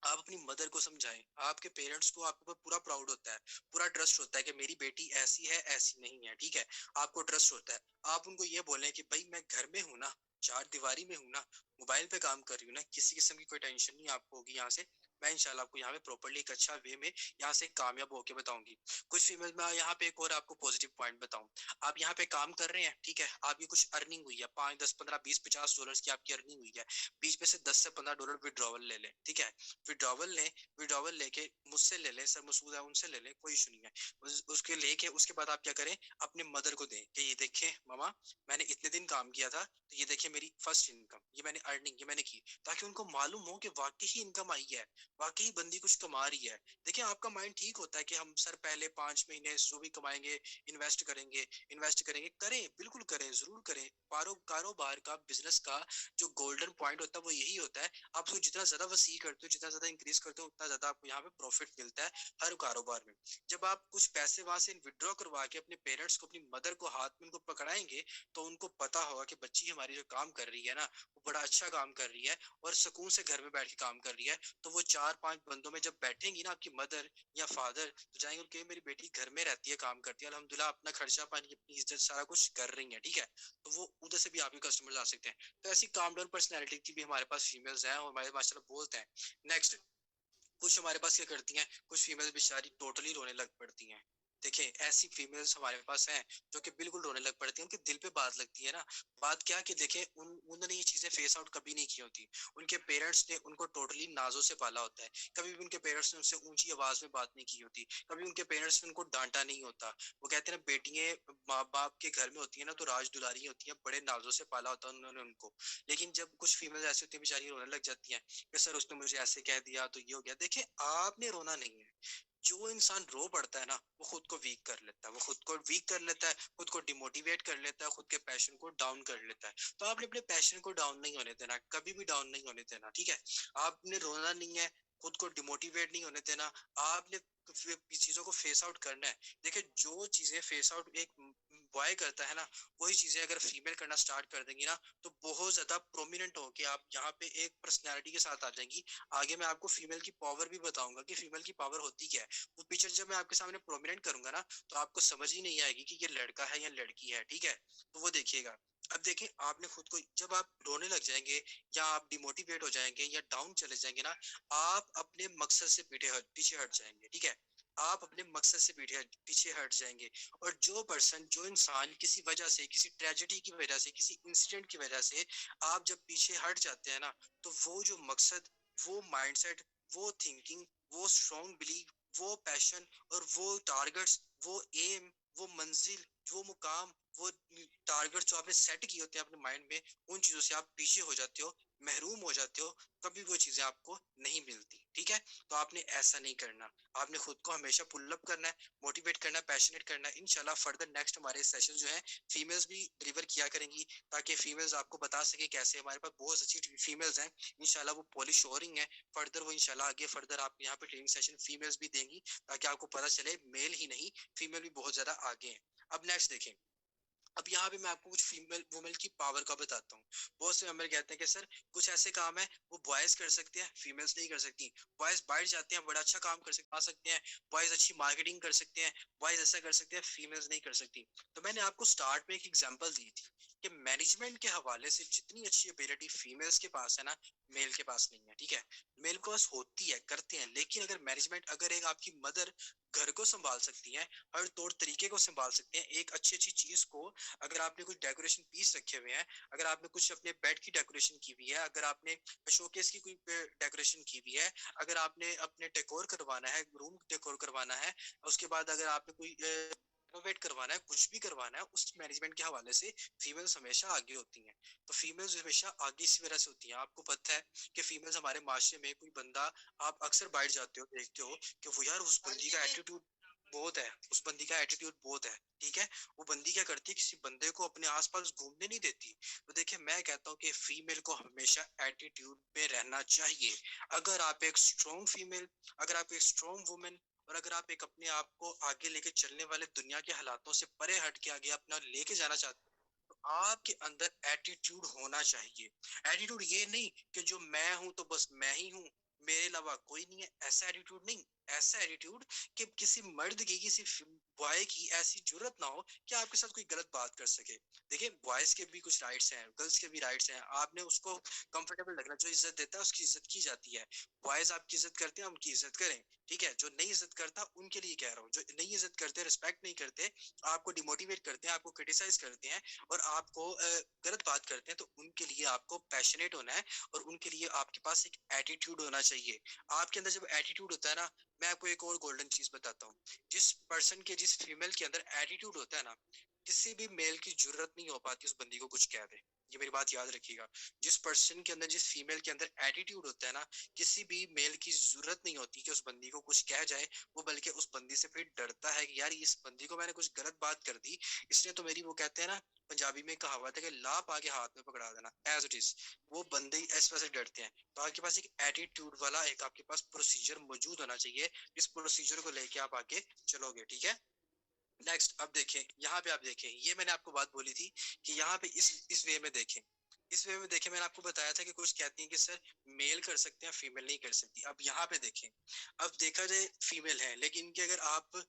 आप अपनी मदर को समझाएं, आपके पेरेंट्स को आपके ऊपर पूरा प्राउड होता है, पूरा ट्रस्ट होता है कि मेरी बेटी ऐसी है ऐसी नहीं है, ठीक है, आपको ट्रस्ट होता है। आप उनको ये बोलें कि भाई मैं घर में हूँ ना, चार दीवारी में हूँ ना, मोबाइल पे काम कर रही हूँ ना, किसी किस्म की कोई टेंशन नहीं आपको होगी यहाँ से, मैं इंशाल्लाह आपको यहाँ पे प्रॉपर्ली एक अच्छा वे में यहाँ से कामयाब होके बताऊंगी। कुछ फीमेल में यहाँ पे एक और आपको पॉजिटिव पॉइंट बताऊं, आप यहाँ पे काम कर रहे हैं, ठीक है, आपकी कुछ अर्निंग हुई है, 5 10 15 20 50 डॉलर की आपकी अर्निंग हुई है, बीच में से 10 से 15 डॉलर विड्रॉवल ले लें, ठीक है, विड्रॉवल लें, विड्रॉवल लेके मुझसे ले लें, सर मसूद है उनसे ले लें, कोई इशू नहीं है। उसके लेके उसके बाद आप क्या करें, अपने मदर को दें कि ये देखें मामा, मैंने इतने दिन काम किया था, तो ये देखिए मेरी फर्स्ट इनकम, ये मैंने अर्निंग ये मैंने की, ताकि उनको मालूम हो कि वाकई ही इनकम आई है, वाकई बंदी कुछ कमा रही है। देखिए आपका माइंड ठीक होता है कि हम सर पहले 5 महीने जो भी कमाएंगे इन्वेस्ट करेंगे, इन्वेस्ट करेंगे, करें बिल्कुल करें, जरूर करें। कारोबार का, बिजनेस का जो गोल्डन पॉइंट होता है वो यही होता है, आप उसको जितना ज्यादा वसी करते हो, जितना ज्यादा इंक्रीज करते हो, उतना ज्यादा आपको यहाँ पे प्रॉफिट मिलता है हर कारोबार में। जब आप कुछ पैसे वहां से विड्रॉ करवा के अपने पेरेंट्स को, अपनी मदर को हाथ में उनको पकड़ाएंगे, तो उनको पता होगा कि बच्ची हमारी जो काम कर रही है ना, वो बड़ा अच्छा काम कर रही है और सुकून से घर में बैठ के काम कर रही है। तो वो 4 5 बंदों में जब बैठेंगी ना आपकी मदर या फादर, तो जाएंगे उनके मेरी बेटी घर में रहती है, काम करती है, अल्हम्दुलिल्लाह अपना खर्चा पानी अपनी इज्जत सारा कुछ कर रही है, ठीक है, तो वो उधर से भी आपके कस्टमर आ सकते हैं। तो ऐसी काम डाउन पर्सनैलिटी की भी हमारे पास फीमेल्स हैं और हमारे माशाल्लाह बोलते हैं। नेक्स्ट, कुछ हमारे पास क्या करती हैं, कुछ फीमेल्स बेचारी टोटली रोने लग पड़ती हैं। देखिए ऐसी फीमेल्स हमारे पास हैं जो कि बिल्कुल रोने लग पड़ती हैं, उनके दिल पे बात लगती है ना। बात क्या कि देखें उन्होंने ये चीजें फेस आउट कभी नहीं की होती, उनके पेरेंट्स ने उनको टोटली नाजों से पाला होता है, कभी भी उनके पेरेंट्स ने उनसे ऊंची आवाज में बात नहीं की होती, कभी उनके पेरेंट्स ने उनको डांटा नहीं होता। वो कहते हैं ना बेटियां माँ बाप के घर में होती है ना तो राज दुलारी होती है, बड़े नाजों से पाला होता है उन्होंने उनको। लेकिन जब कुछ फीमेल ऐसी होती है बेचारी रोने लग जाती हैं कि सर उसने मुझे ऐसे कह दिया तो ये हो गया। देखिए आपने रोना नहीं है, जो इंसान रो पड़ता है ना वो खुद को वीक कर लेता है, वो खुद को वीक कर लेता है, खुद को डिमोटिवेट कर लेता है, खुद के पैशन को डाउन कर लेता है। तो आपने अपने पैशन को डाउन नहीं होने देना, कभी भी डाउन नहीं होने देना, ठीक है, आपने रोना नहीं है, खुद को डिमोटिवेट नहीं होने देना, आपने चीजों को फेस आउट करना है। देखिए जो चीजें फेस आउट एक बॉय करता है ना, वही चीजें अगर फीमेल करना स्टार्ट कर देंगी ना, तो बहुत ज्यादा प्रोमिनेंट होके आप यहाँ पे एक पर्सनैलिटी के साथ आ जाएंगी। आगे मैं आपको फीमेल की पावर भी बताऊंगा कि फीमेल की पावर होती क्या है। वो पिक्चर जब मैं आपके सामने प्रोमिनेंट करूंगा ना, तो आपको समझ ही नहीं आएगी कि ये लड़का है या लड़की है, ठीक है, तो वो देखिएगा। अब देखें आपने खुद को, जब आप रोने लग जाएंगे या आप डिमोटिवेट हो जाएंगे या डाउन चले जाएंगे ना, आप अपने मकसद से पीछे हट जाएंगे, ठीक है, आप अपने मकसद से पीछे हट जाएंगे। और जो पर्सन, जो इंसान किसी वजह से, किसी ट्रेजेडी की वजह से, किसी इंसिडेंट की वजह से आप जब पीछे हट जाते हैं ना, तो वो जो मकसद, वो माइंडसेट, वो थिंकिंग, वो स्ट्रॉन्ग बिलीव, वो पैशन और वो टारगेट्स, वो एम, वो मंजिल, वो मुकाम, वो टारगेट जो आपने सेट किए होते हैं अपने माइंड में, उन चीजों से आप पीछे हो जाते हो, महरूम हो जाते हो, कभी वो चीजें आपको नहीं मिलती, ठीक है। तो आपने ऐसा नहीं करना, आपने खुद को हमेशा पुल अप करना है, मोटिवेट करना है, पैशनेट करना है। इंशाल्लाह फर्दर नेक्स्ट हमारे सेशन जो है फीमेल्स भी डिलीवर किया करेंगी, ताकि फीमेल्स आपको बता सके कैसे, हमारे पास बहुत अच्छी फीमेल्स हैं, इंशाल्लाह वो पॉलिश हो रही हैं। फर्दर वो इंशाल्लाह आगे फर्दर आप यहाँ पे ट्रेनिंग सेशन फीमेल्स भी देंगी, ताकि आपको पता चले मेल ही नहीं फीमेल भी बहुत ज्यादा आगे हैं। अब नेक्स्ट देखें, अब यहाँ पे मैं आपको कुछ फीमेल वुमेन की पावर का बताता हूँ। बहुत से मेंबर कहते हैं कि सर कुछ ऐसे काम है वो बॉयज कर सकते हैं, फीमेल्स नहीं कर सकती। बॉयज बाहर जाते हैं, बड़ा अच्छा काम आ सकते हैं, बॉयज अच्छी मार्केटिंग कर सकते हैं, बॉयज ऐसा कर सकते हैं, फीमेल्स नहीं कर सकती। तो मैंने आपको स्टार्ट में एक एग्जांपल दी थी कि मैनेजमेंट के हवाले से जितनी अच्छी एबिलिटी फीमेल्स के पास है ना, मेल के पास नहीं है। ठीक है, मेल के पास होती है, करते हैं, लेकिन अगर मैनेजमेंट, अगर एक आपकी मदर घर को संभाल सकती है, हर तौर तरीके को संभाल सकते हैं, एक अच्छी अच्छी चीज को, अगर आपने कुछ डेकोरेशन पीस रखे हुए हैं, अगर आपने कुछ अपने बेड की डेकोरेशन की हुई है, अगर आपने शोकेस की कोई डेकोरेशन की हुई है, अगर आपने अपने डेकोर करवाना है, रूम डेकोर करवाना है, उसके बाद अगर आपने कोई रिनोवेट करवाना है, कुछ भी करवाना है, उस मैनेजमेंट के हवाले से फीमेल्स हमेशा आगे होती हैं। तो फीमेल्स हमेशा आगे इसी वजह से होती हैं। आपको पता है कि फीमेल्स हमारे माशरे में कोई बंदा, आप अक्सर बैठ जाते हो, देखते हो कि वो यार उस बंदी का एटीट्यूड बहुत है, उस बंदी का एटीट्यूड बहुत है। ठीक है, वो बंदी क्या करती है, किसी बंदे को अपने आसपास घूमने नहीं देती। तो देखिए, मैं कहता हूँ कि फीमेल को हमेशा एटीट्यूड में रहना चाहिए। अगर आप एक स्ट्रॉन्ग फीमेल, अगर आप एक स्ट्रॉन्ग वुमेन, और अगर आप एक अपने आप को आगे लेके चलने वाले दुनिया के हालातों से परे हट के आगे अपना लेके जाना चाहते हैं, तो आपके अंदर एटीट्यूड होना चाहिए। एटीट्यूड ये नहीं कि जो मैं हूं तो बस मैं ही हूं, मेरे अलावा कोई नहीं है, ऐसा एटीट्यूड नहीं। ऐसा एटीट्यूड कि किसी मर्द की, किसी बॉय की ऐसी जरूरत ना हो कि आपके साथ कोई गलत बात कर सके। देखिए, बॉयज के भी कुछ राइट्स हैं, गर्ल्स के भी राइट्स हैं, आपने उसको कंफर्टेबल लगना, जो इज्जत देता है उसकी इज्जत की जाती है। बॉयज आपकी इज्जत करते हैं, उनकी इज्जत करें। ठीक है, जो नहीं इज्जत करता उनके लिए कह रहा हूँ, जो नहीं इज्जत करते, रिस्पेक्ट नहीं करते, आपको डिमोटिवेट करते हैं, आपको क्रिटिसाइज करते हैं, और आपको गलत बात करते हैं, तो उनके लिए आपको पैशनेट होना है, और उनके लिए आपके पास एक एटीट्यूड होना चाहिए। आपके अंदर जब एटीट्यूड होता है ना, मैं आपको एक और गोल्डन चीज बताता हूँ। जिस पर्सन के, जिस फीमेल के अंदर एटीट्यूड होता है ना, किसी भी मेल की जरूरत नहीं हो पाती उस बंदी को कुछ कह दे। ये मेरी बात याद रखिएगा। जिस पर्सन के अंदर, जिस फीमेल के अंदर एटीट्यूड होता है ना, किसी भी मेल की जरूरत नहीं होती कि उस बंदी को कुछ कह जाए। वो बल्कि उस बंदी से फिर डरता है कि यार इस बंदी को मैंने कुछ गलत बात कर दी, इसने तो मेरी, वो कहते हैं ना पंजाबी में कहावत है कि लाप आके हाथ में पकड़ा देना, एज इट इज। वो बंदे इस वजह से डरते हैं। तो आपके पास एक एटीट्यूड वाला एक आपके पास प्रोसीजर मौजूद होना चाहिए, इस प्रोसीजर को लेके आप आगे चलोगे। ठीक है, नेक्स्ट अब देखें, यहाँ पे आप देखें, ये मैंने आपको बात बोली थी कि यहाँ पे इस वे में देखें, इस वे में देखें। मैंने आपको बताया था कि कुछ कहती हैं कि सर मेल कर सकते हैं, फीमेल नहीं कर सकती। अब यहाँ पे देखें, अब देखा जाए फीमेल है, लेकिन इनके अगर आप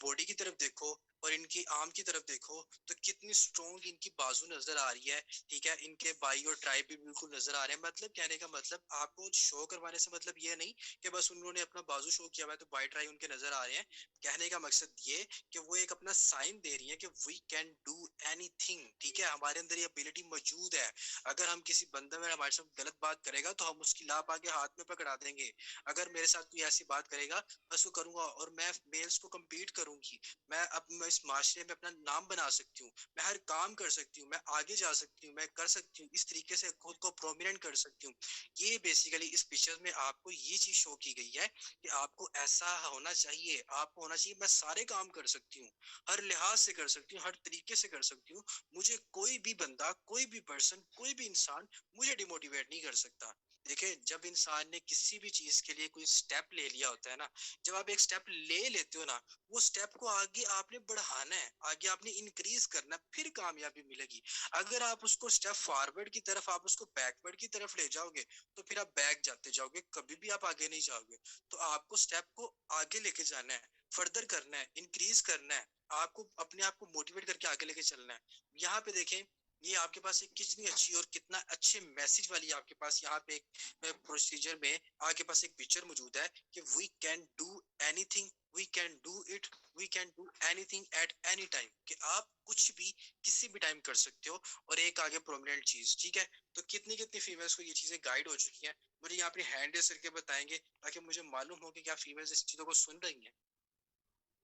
बॉडी की तरफ देखो और इनकी आर्म की तरफ देखो, तो कितनी स्ट्रॉन्ग इनकी बाजू नजर आ रही है। ठीक है, इनके बाई और ट्राई भी बिल्कुल नजर आ रहे हैं। मतलब कहने का मतलब, आपको शो करवाने से मतलब ये नहीं कि बस उन्होंने अपना बाजू शो किया हुआ है तो बाई ट्राई उनके नजर आ रहे हैं। कहने का मकसद ये कि वो एक अपना साइन दे रही है कि वी कैन डू एनीथिंग। ठीक है, हमारे अंदर ये एबिलिटी मौजूद है। अगर हम किसी बंदे में हमारे साथ गलत बात करेगा तो हम उसकी लाप आगे हाथ में पकड़ा देंगे। अगर मेरे साथ कोई ऐसी बात करेगा, मैं उसको करूंगा, और मैं मेल्स को कम्पीट करूंगी। मैं इस माशरे में अपना नाम बना सकती हूँ, मैं हर काम कर सकती हूँ, मैं आगे जा सकती हूँ, मैं कर सकती हूँ, इस तरीके से खुद को प्रोमिनेंट कर सकती हूँ। ये बेसिकली इस पिक्चर में आपको ये चीज शो की गई है कि आपको ऐसा होना चाहिए, आपको होना चाहिए मैं सारे काम कर सकती हूँ, हर लिहाज से कर सकती हूँ, हर तरीके से कर सकती हूँ। मुझे कोई भी बंदा, कोई भी पर्सन, कोई भी इंसान मुझे डिमोटिवेट नहीं कर सकता। देखिए, जब इंसान ने किसी भी चीज के लिए कोई स्टेप ले लिया होता है ना, जब आप एक स्टेप ले लेते हो ना, वो स्टेप को आगे आपने बढ़ाना है, आगे आपने इंक्रीज करना है, फिर कामयाबी मिलेगी। अगर आप उसको स्टेप फॉरवर्ड की तरफ, आप उसको बैकवर्ड की तरफ ले जाओगे, तो फिर आप बैक जाते जाओगे, कभी भी आप आगे नहीं जाओगे। तो आपको स्टेप को आगे लेके जाना है, फर्दर करना है, इंक्रीज करना है, आपको अपने आप को मोटिवेट करके आगे लेके चलना है। यहाँ पे देखें, ये आपके पास एक कितनी अच्छी और कितना अच्छे मैसेज वाली आपके पास यहाँ पे एक प्रोसीजर में आपके पास एक पिक्चर मौजूद है कि we can do anything, we can do it, we can do anything at any time, कि आप कुछ भी किसी भी टाइम कर सकते हो। और एक आगे प्रोमिनेंट चीज। ठीक है, तो कितनी कितनी फीमेल्स को ये चीजें गाइड हो चुकी हैं, मुझे यहाँ अपनी हैंड रेस करके बताएंगे, ताकि मुझे मालूम हो कि क्या फीमेल्स इस चीजों को सुन रही हैं।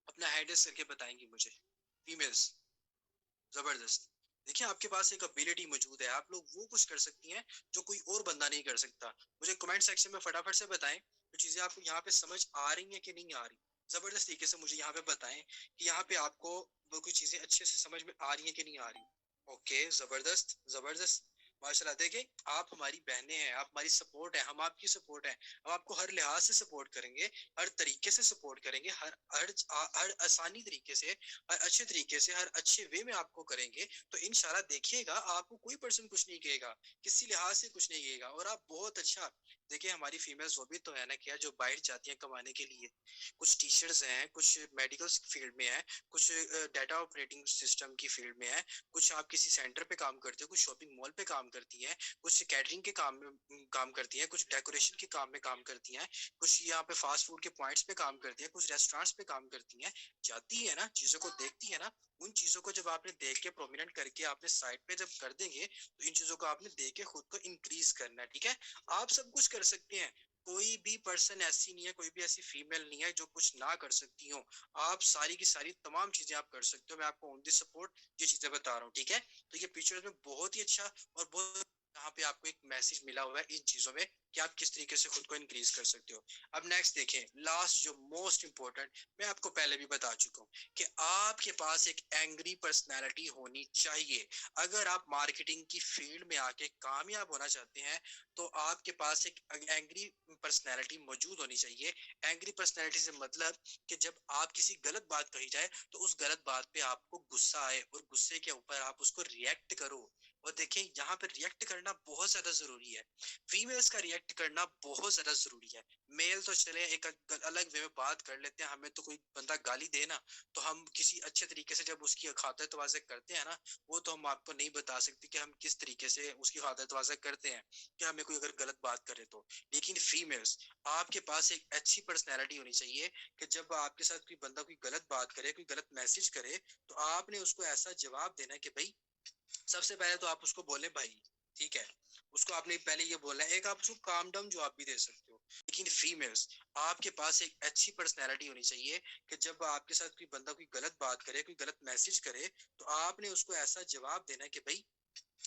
अपना हैंड रेस करके बताएंगी मुझे फीमेल्स। जबरदस्त। देखिए, आपके पास एक एबिलिटी मौजूद है, आप लोग वो कुछ कर सकती हैं जो कोई और बंदा नहीं कर सकता। मुझे कमेंट सेक्शन में फटाफट से बताएं जो चीजें आपको यहाँ पे समझ आ रही हैं कि नहीं आ रही। जबरदस्त तरीके से मुझे यहाँ पे बताएं कि यहाँ पे आपको वो कुछ चीजें अच्छे से समझ में आ रही हैं कि नहीं आ रही। ओके, जबरदस्त जबरदस्त। माशाल्लाह। देखें, आप हमारी बहनें हैं, आप हमारी सपोर्ट है, हम आपकी सपोर्ट है। हम आपको हर लिहाज से सपोर्ट करेंगे, हर तरीके से सपोर्ट करेंगे, हर आसानी तरीके से, हर अच्छे तरीके से, हर अच्छे वे में आपको करेंगे। तो इंशाल्लाह देखिएगा, आपको कोई पर्सन कुछ नहीं कहेगा, किसी लिहाज से कुछ नहीं कहेगा, और आप बहुत अच्छा। देखिए, हमारी फीमेल्स वो भी तो है ना क्या, जो बाहर जाती हैं कमाने के लिए। कुछ टीचर्स हैं, कुछ मेडिकल फील्ड में है, कुछ डाटा ऑपरेटिंग सिस्टम की फील्ड में है, कुछ आप किसी सेंटर पे काम करते हो, कुछ शॉपिंग मॉल पे काम करती हैं, कुछ कैटरिंग के काम में काम करती हैं, कुछ डेकोरेशन के काम में काम करती हैं, कुछ यहाँ पे फास्ट फूड के पॉइंट्स पे काम करती हैं, कुछ रेस्टोरेंट्स पे काम करती हैं। जाती है ना, चीजों को देखती है ना। उन चीजों को जब आपने देख के प्रोमिनेंट करके आपने साइड पे जब कर देंगे, तो इन चीजों को आपने देख के खुद को इंक्रीज करना है। ठीक है, आप सब कुछ कर सकते हैं। कोई भी पर्सन ऐसी नहीं है, कोई भी ऐसी फीमेल नहीं है जो कुछ ना कर सकती हो। आप सारी की सारी तमाम चीजें आप कर सकते हो। मैं आपको ऑन दी सपोर्ट ये चीजें बता रहा हूँ। ठीक है, तो ये पिक्चर्स में बहुत ही अच्छा और बहुत यहाँ पे आपको एक मैसेज मिला हुआ है इन चीजों में कि आप किस तरीके से खुद को इंक्रीज कर सकते हो। अब नेक्स्ट देखें, लास्ट जो मोस्ट इंपॉर्टेंट, मैं आपको पहले भी बता चुका हूँ कि आपके पास एक एंग्री पर्सनैलिटी होनी चाहिए। अगर आप मार्केटिंग की फील्ड में आके कामयाब होना चाहते हैं, तो आपके पास एक एंग्री पर्सनैलिटी मौजूद होनी चाहिए। एंग्री पर्सनैलिटी से मतलब कि जब आप किसी गलत बात कही जाए, तो उस गलत बात पे आपको गुस्सा आए और गुस्से के ऊपर आप उसको रिएक्ट करो। और देखें, यहाँ पे रिएक्ट करना बहुत ज्यादा जरूरी है। फीमेल्स का रिएक्ट करना बहुत ज्यादा जरूरी है। मेल तो चले एक अलग वे में बात कर लेते हैं, हमें तो कोई बंदा गाली दे ना, तो हम किसी अच्छे तरीके से जब उसकी खातिर तवाज़े करते हैं ना, वो तो हम आपको नहीं बता सकते कि हम किस तरीके से उसकी खातिर तवाज़े करते हैं, कि हमें कोई अगर गलत बात करे तो। लेकिन फीमेल्स, आपके पास एक अच्छी पर्सनैलिटी होनी चाहिए कि जब आपके साथ कोई बंदा कोई गलत बात करे, कोई गलत मैसेज करे, तो आपने उसको ऐसा जवाब देना कि भाई, सबसे पहले तो आप उसको बोले भाई, ठीक है। उसको आपने पहले ये बोलना है, एक आप उसको काम डाउन जवाब भी दे सकते हो। लेकिन फीमेल्स, आपके पास एक अच्छी पर्सनैलिटी होनी चाहिए कि जब आपके साथ कोई बंदा कोई गलत बात करे, कोई गलत मैसेज करे, तो आपने उसको ऐसा जवाब देना है कि भाई,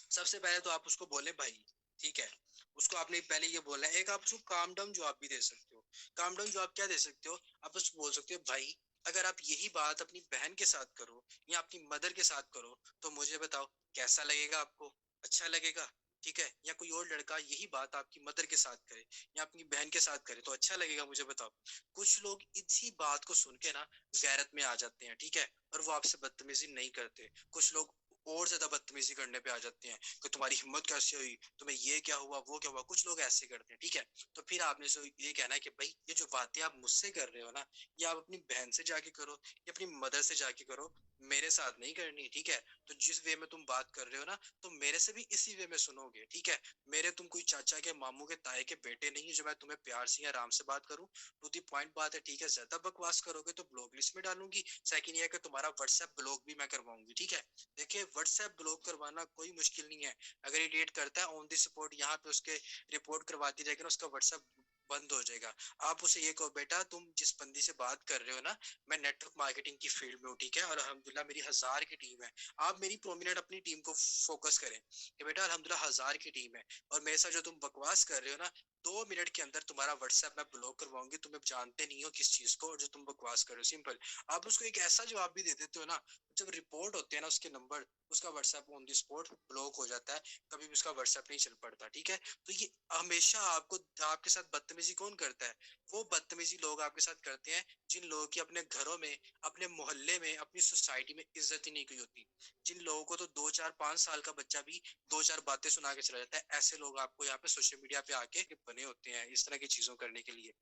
सबसे पहले तो आप उसको बोले भाई, ठीक है। उसको आपने पहले ये बोलना है, एक आप उसको काम डाउन जवाब भी दे सकते हो। काम डाउन जवाब क्या दे सकते हो, आप उसको बोल सकते हो भाई, अगर आप यही बात अपनी बहन के साथ करो या अपनी मदर के साथ करो, तो मुझे बताओ कैसा लगेगा आपको, अच्छा लगेगा? ठीक है, या कोई और लड़का यही बात आपकी मदर के साथ करे या अपनी बहन के साथ करे, तो अच्छा लगेगा? मुझे बताओ। कुछ लोग इसी बात को सुन के ना गैरत में आ जाते हैं, ठीक है, और वो आपसे बदतमीजी नहीं करते। कुछ लोग और ज्यादा बदतमीजी करने पे आ जाते हैं कि तुम्हारी हिम्मत कैसे हुई, तुम्हें ये क्या हुआ, वो क्या हुआ। कुछ लोग ऐसे करते हैं, ठीक है। तो फिर आपने से ये कहना है कि भाई, ये जो बातें आप मुझसे कर रहे हो ना, ये आप अपनी बहन से जाके करो या अपनी मदर से जाके करो, मेरे साथ नहीं करनी, ठीक है। तो जिस वे में तुम बात कर रहे हो ना, तो मेरे से भी इसी वे में सुनोगे, ठीक है। मेरे तुम कोई चाचा के, मामू के, ताए के बेटे नहीं है जो मैं तुम्हें प्यार से या आराम से बात करूं। टू दी पॉइंट बात है, ठीक है। ज्यादा बकवास करोगे तो ब्लॉक लिस्ट में डालूंगी। सेकंड ये है कि तुम्हारा व्हाट्सएप ब्लॉक भी मैं करवाऊंगी, ठीक है। देखिए, व्हाट्सएप ब्लॉक करवाना कोई मुश्किल नहीं है। अगर ये डेट करता है ऑन दी स्पॉट, यहाँ पे उसके रिपोर्ट करवाती रहेगी ना, उसका व्हाट्सएप बंद हो जाएगा। आप उसे ये कहो, बेटा तुम जिस बंदी से बात कर रहे हो ना, मैं नेटवर्क मार्केटिंग की फील्ड में हूँ, ठीक है, और अल्हम्दुलिल्लाह मेरी 1000 की टीम है। आप मेरी प्रोमिनेंट अपनी टीम को फोकस करें कि बेटा अल्हम्दुलिल्लाह 1000 की टीम है, और मेरे साथ जो तुम बकवास कर रहे हो ना, 2 मिनट के अंदर तुम्हारा व्हाट्सएप मैं ब्लॉक करवाऊंगी। तुम जानते नहीं हो किस चीज को, और जो तुम बकवास कर रहे हो, सिंपल। आप उसको एक ऐसा जवाब भी दे देते हो ना, जब रिपोर्ट होते हैं ना उसके नंबर, उसका WhatsApp on the spot block हो जाता है, कभी भी उसका व्हाट्सएप नहीं चल पड़ता, ठीक है। तो ये हमेशा आपको, आपके साथ बदतमीजी कौन करता है? वो बदतमीजी लोग आपके साथ करते हैं जिन लोगों की अपने घरों में, अपने मोहल्ले में, अपनी सोसाइटी में इज्जत ही नहीं की होती। जिन लोगों को तो 2 4 5 साल का बच्चा भी 2 4 बातें सुना के चला जाता है, ऐसे लोग आपको यहाँ पे सोशल मीडिया पे आके बने होते हैं इस तरह की चीजों करने के लिए।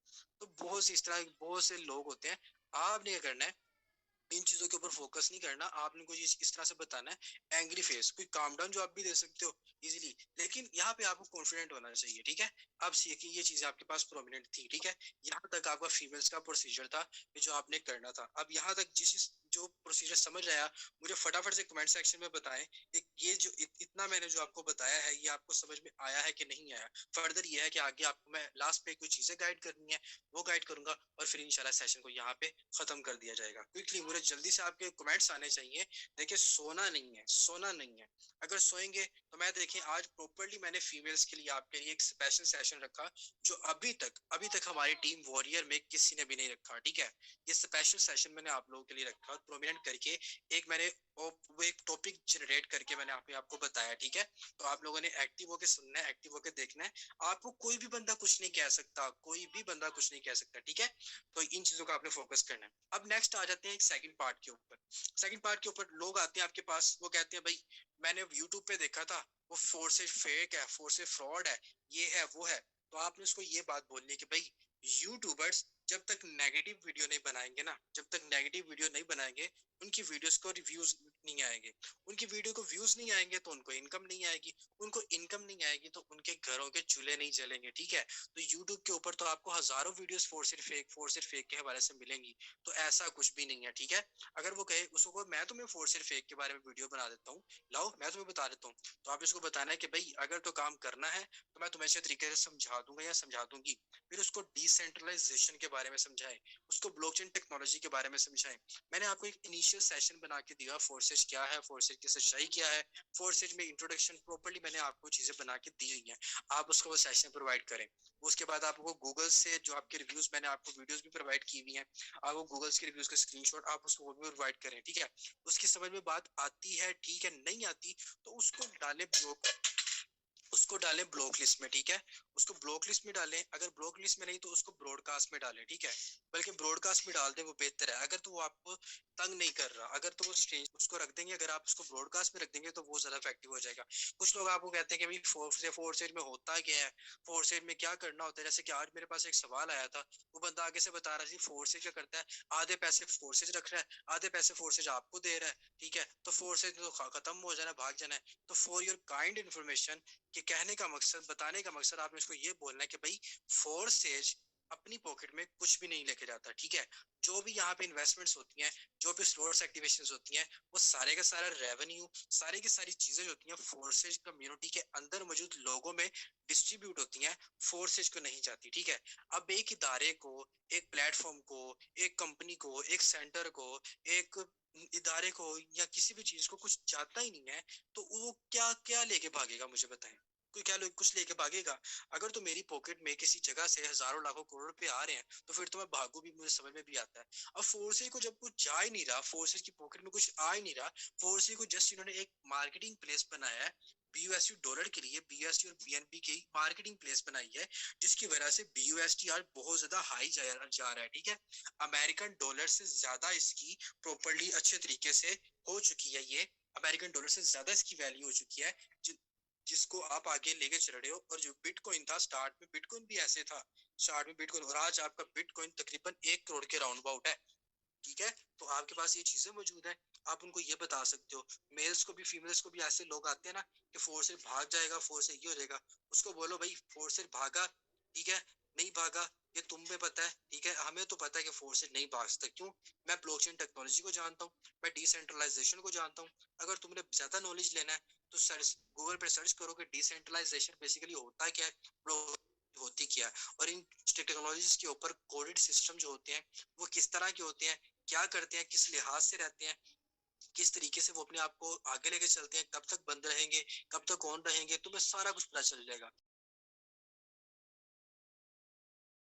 तो बहुत सी इस तरह बहुत से लोग होते हैं। आपने क्या करना है, इन चीजों के ऊपर फोकस नहीं करना। आपने कोई चीज इस तरह से बताना है, एंग्री फेस, कोई काम डाउन जो आप भी दे सकते हो इजीली, लेकिन यहाँ पे आपको कॉन्फिडेंट होना चाहिए, ठीक है। अब सीखिए, ये चीज आपके पास प्रोमिनेंट थी, ठीक है। यहाँ तक आपका फीमेल्स का प्रोसीजर था कि जो आपने करना था। अब यहाँ तक जिस जो प्रोसीजर समझ आया, मुझे फटाफट से कमेंट सेक्शन में बताएं कि ये जो इतना मैंने जो आपको बताया है, ये आपको समझ में आया है कि नहीं आया। फर्दर ये है कि आगे आपको मैं लास्ट पे कोई चीजें गाइड करनी है, वो गाइड करूंगा, और फिर इंशाल्लाह सेशन को यहाँ पे खत्म कर दिया जाएगा। क्विकली मुझे जल्दी से आपके कमेंट्स आने चाहिए। देखिए, सोना नहीं है, सोना नहीं है। अगर सोएंगे तो मैं, देखिए, आज प्रॉपर्ली मैंने फीमेल्स के लिए आपके लिए एक स्पेशल सेशन रखा, जो अभी तक हमारी टीम वॉरियर में किसी ने भी नहीं रखा, ठीक है। ये स्पेशल सेशन मैंने आप लोगों के लिए रखा, प्रोमिनेंट करके एक मैंने वो एक टॉपिक जनरेट करके मैंने मैंने आपको बताया, ठीक है। तो आप लोगों ने एक्टिव होके सुनना है, एक्टिव होके देखना है। आपको कोई भी बंदा कुछ नहीं कह सकता, कोई भी बंदा कुछ नहीं कह सकता, ठीक है। तो इन चीजों का आपने फोकस करना है। अब नेक्स्ट आ जाते हैं एक सेकंड पार्ट के ऊपर। सेकंड पार्ट के ऊपर लोग आते हैं आपके पास, वो कहते हैं भाई मैंने यूट्यूब पे देखा था, वो फोर्सेज फेक है, फोर्सेज फ्रॉड है, ये है वो है। तो आपने उसको ये बात बोलनी है कि भाई यूट्यूबर्स जब तक नेगेटिव वीडियो नहीं बनाएंगे ना, जब तक नेगेटिव वीडियो नहीं बनाएंगे, उनकी वीडियोस को रिव्यूज नहीं आएंगे। उनकी वीडियो को व्यूज नहीं आएंगे तो उनको इनकम नहीं आएगी। उनको इनकम नहीं आएगी तो उनके घरों के चूल्हे नहीं जलेंगे, ठीक है। तो यूट्यूब के ऊपर तो आपको हजारों वीडियोस फोर्सेड फेक के हवाले से मिलेंगी। तो ऐसा कुछ भी नहीं है, ठीक है। अगर वो कहे उसको मैं तुम्हें फोर्सेड फेक के बारे में वीडियो बना देता हूँ, लाओ मैं तुम्हें बता देता हूँ, तो आप इसको बताना है कि भाई अगर तो काम करना है तो मैं तुम्हें अच्छे तरीके से समझा दूंगा या समझा दूंगी। फिर उसको डिसेंट्रलाइजेशन के बारे में समझाएं, उसको ब्लॉकचेन टेक्नोलॉजी के बारे में समझाएं। मैंने आपको एक इनिशियल सेशन बना के दिया, फोर्सेज क्या है, फोर्सेज की सच्चाई क्या है, फोर्सेज में इंट्रोडक्शन प्रॉपर्ली मैंने आपको चीजें बना के दी हुई हैं। आप उसको वो सेशन प्रोवाइड करें। उसके बाद आपको गूगल से जो आपके रिव्यूज, मैंने आपको वीडियोस भी प्रोवाइड की हुई हैं, आपको गूगल के रिव्यूज का स्क्रीनशॉट आप उसको भी प्रोवाइड करें, ठीक है। उसकी समझ में बात आती है, ठीक है, नहीं आती तो उसको डालें ब्लॉक, उसको डालें ब्लॉक लिस्ट में, ठीक है। उसको ब्लॉक लिस्ट में डालें, अगर ब्लॉक लिस्ट में नहीं तो उसको ब्रॉडकास्ट में डालें, ठीक है। बल्कि ब्रॉडकास्ट में डाल दें वो बेहतर है। अगर तो वो आपको तंग नहीं कर रहा, अगर तो वो स्ट्रेंज उसको रख देंगे, अगर आप उसको ब्रॉडकास्ट में रख देंगे तो वो ज्यादा इफेक्टिव हो जाएगा। कुछ लोग आपको कहते हैं कि भाई फोर सेज में होता क्या है, फोर सेज में क्या करना होता है। जैसे कि आज मेरे पास एक सवाल आया था, वो बंदा आगे से बता रहा था फोर सेज क्या करता है, आधे पैसे फोर्सेज रख रहा है, आधे पैसे फोर्सेज आपको दे रहा है, ठीक है। तो फोर्सेज तो खत्म हो जाना, भाग जाना है। तो फॉर योर काइंड इन्फॉर्मेशन, कि कहने का मकसद, बताने का मकसद आपने इसको ये बोलना है कि भाई फोर्सेज अपनी पॉकेट में कुछ भी नहीं लेके जाता, ठीक है। जो भी यहाँ पे इन्वेस्टमेंट्स होती हैं, जो भी स्लोर्स एक्टिवेशंस होती हैं, वो सारे का सारा रेवेन्यू, सारी की सारी चीजें जो होती हैं फोर्सेज कम्युनिटी के अंदर मौजूद लोगों में डिस्ट्रीब्यूट होती हैं, फोर्सेज को नहीं जाती, ठीक है। अब एक इदारे को, एक प्लेटफॉर्म को, एक कंपनी को, एक सेंटर को, एक इदारे को या किसी भी चीज को कुछ जाता ही नहीं है, तो वो क्या क्या लेके भागेगा, मुझे बताएं। कोई क्या कुछ लेके भागेगा? अगर तो मेरी पॉकेट में किसी जगह से हजारों लाखों करोड़ रुपए आ रहे हैं तो फिर तो मैं भागू भी, मुझे समझ में भी आता है। अब फोर्सेज को जब कुछ जा ही नहीं रहा, फोर्सेज की पॉकेट में कुछ आ ही नहीं रहा, फोर्सेज को जस्ट इन्होंने एक मार्केटिंग प्लेस बनाया है, बीयूएसयू डॉलर के लिए बीएसयू और बीएनबी की मार्केटिंग प्लेस बनाई है, जिसकी वजह से बीयूएसटी आज बहुत ज्यादा हाई जा रहा है, ठीक है। अमेरिकन डॉलर से ज्यादा इसकी प्रॉपर्ली अच्छे तरीके से हो चुकी है, ये अमेरिकन डॉलर से ज्यादा इसकी वैल्यू हो चुकी है, जिसको आप आगे लेके चल रहे हो। और जो बिटकॉइन था, स्टार्ट में बिटकॉइन भी ऐसे था, स्टार्ट में बिटकॉइन, और आज आपका बिटकॉइन तकरीबन 1 करोड़ के राउंड अबाउट है, ठीक है। तो आपके पास ये चीजें मौजूद है, आप उनको ये बता सकते हो। मेल्स को भी फीमेल्स को भी ऐसे लोग आते हैं ना कि फोर्स से भाग जाएगा, फोर्स से ये हो जाएगा, उसको बोलो भाई फोर्स से भागा, ठीक है, नहीं भागा, ये तुम्हें पता है, ठीक है, हमें तो पता है कि फोर्स से नहीं भाग सकता। क्यों? मैं ब्लॉकचेन टेक्नोलॉजी को जानता हूँ, मैं डिसेंट्रलाइजेशन को जानता हूँ। अगर तुमने ज्यादा नॉलेज लेना है तो सर्च, गूगल पे सर्च करो कि डिसेंट्रलाइजेशन बेसिकली होता क्या है, होती क्या है, और इन टेक्नोलॉजीज के ऊपर कोडेड सिस्टम जो होते हैं वो किस तरह के होते हैं, क्या करते हैं, किस लिहाज से रहते हैं, किस तरीके से वो अपने आप को आगे लेके चलते हैं, कब तक बंद रहेंगे, कब तक ऑन रहेंगे, तुम्हें सारा कुछ पता चल जाएगा।